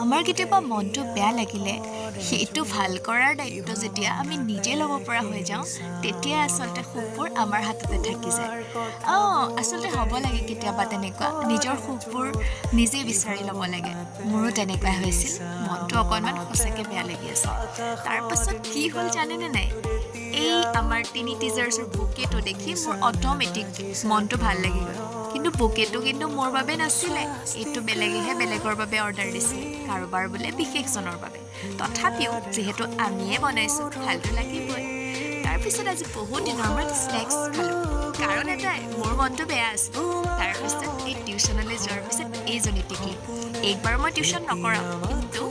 আমাৰ কেতিয়াবা মনটো বেয়া লাগিলে সেইটো ভাল কৰাৰ দায়িত্ব যেতিয়া আমি নিজে ল'ব পৰা হৈ যাওঁ তেতিয়া আচলতে সুখবোৰ আমাৰ হাততে থাকি যায়। আচলতে হ'ব লাগে কেতিয়াবা তেনেকুৱা নিজৰ সুখবোৰ নিজেই বিচাৰি ল'ব লাগে। মোৰো তেনেকুৱাই হৈছিল। মনটো অকণমান সঁচাকৈ বেয়া লাগি আছিল। তাৰপাছত কি হ'ল জানেনে নাই? এই আমাৰ তিনি টিজাৰ্ছৰ বুকেটো দেখি মোৰ অট'মেটিক মনটো ভাল লাগি গ'ল। কিন্তু বুকেটো কিন্তু মোৰ বাবে নাছিলে। এইটো বেলেগৰ বাবে অৰ্ডাৰ দিছিলে, কাৰোবাৰ বোলে বিশেষজনৰ বাবে। তথাপিও যিহেতু আমিয়ে বনাইছোঁ ভালটো লাগিবই। তাৰপিছত আজি বহুত দিনৰ মূৰত স্নেক্স খালোঁ। কাৰণ এটাই, মোৰ মনটো বেয়া আছিল। তাৰপিছত এই টিউশ্যনলৈ যোৱাৰ পিছত এইজনী টিকলি। এইবাৰ মই টিউশ্যন নকৰাওঁ, কিন্তু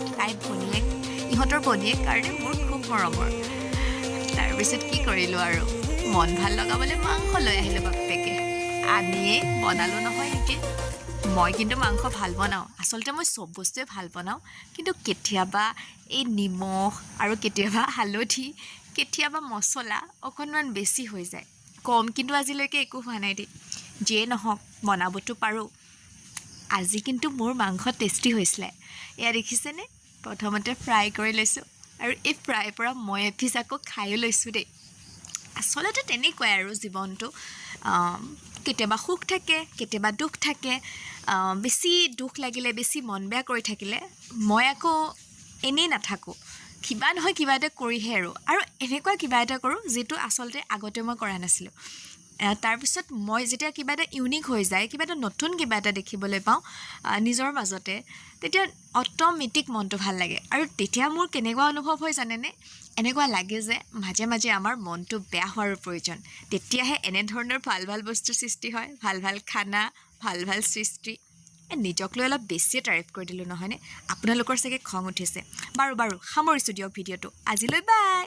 ইহঁতৰ ভনীয়েক কাৰণে মোৰ খুব মৰমৰ। তাৰপিছত কি কৰিলোঁ আৰু মন ভাল লগাবলৈ মাংস লৈ আহিলোঁ বাপেকে। আমিয়ে বনালোঁ নহয় নেকি। মই কিন্তু মাংস ভাল বনাওঁ। আচলতে মই চব বস্তুৱে ভাল বনাওঁ, কিন্তু কেতিয়াবা এই নিমখ আৰু কেতিয়াবা হালধি, কেতিয়াবা মছলা অকণমান বেছি হৈ যায়। কম কিন্তু আজিলৈকে একো হোৱা নাই দেই। যিয়ে নহওক বনাবতো পাৰোঁ। আজি কিন্তু মোৰ মাংস টেষ্টি হৈছিলে। এয়া দেখিছেনে? প্ৰথমতে ফ্ৰাই কৰি লৈছোঁ আৰু এই ফ্ৰাইৰ পৰা মই এপিচ আকৌ খায়ো লৈছোঁ দেই। আচলতে তেনেকুৱাই আৰু জীৱনটো। কেতিয়াবা সুখ থাকে, কেতিয়াবা দুখ থাকে। বেছি দুখ লাগিলে, বেছি মন বেয়া কৰি থাকিলে মই আকৌ এনেই নাথাকোঁ। কিবা নহয় কিবা এটা কৰিহে আৰু এনেকুৱা কিবা এটা কৰোঁ যিটো আচলতে আগতে মই কৰা নাছিলোঁ। তাৰপিছত মই যেতিয়া কিবা এটা ইউনিক হৈ যায়, কিবা এটা নতুন কিবা এটা দেখিবলৈ পাওঁ নিজৰ মাজতে, তেতিয়া অট'মেটিক মনটো ভাল লাগে। আৰু তেতিয়া মোৰ কেনেকুৱা অনুভৱ হয় জানেনে? এনেকুৱা লাগে যে মাজে মাজে আমাৰ মনটো বেয়া হোৱাৰো প্ৰয়োজন। তেতিয়াহে এনেধৰণৰ ভাল ভাল বস্তুৰ সৃষ্টি হয়, ভাল ভাল খানা, ভাল ভাল সৃষ্টি। নিজক লৈ অলপ বেছিয়ে তাৰিফ কৰি দিলোঁ নহয়নে? আপোনালোকৰ চাগে খং উঠিছে। বাৰু সামৰিছোঁ দিয়ক ভিডিঅ'টো। আজিলৈ বাই।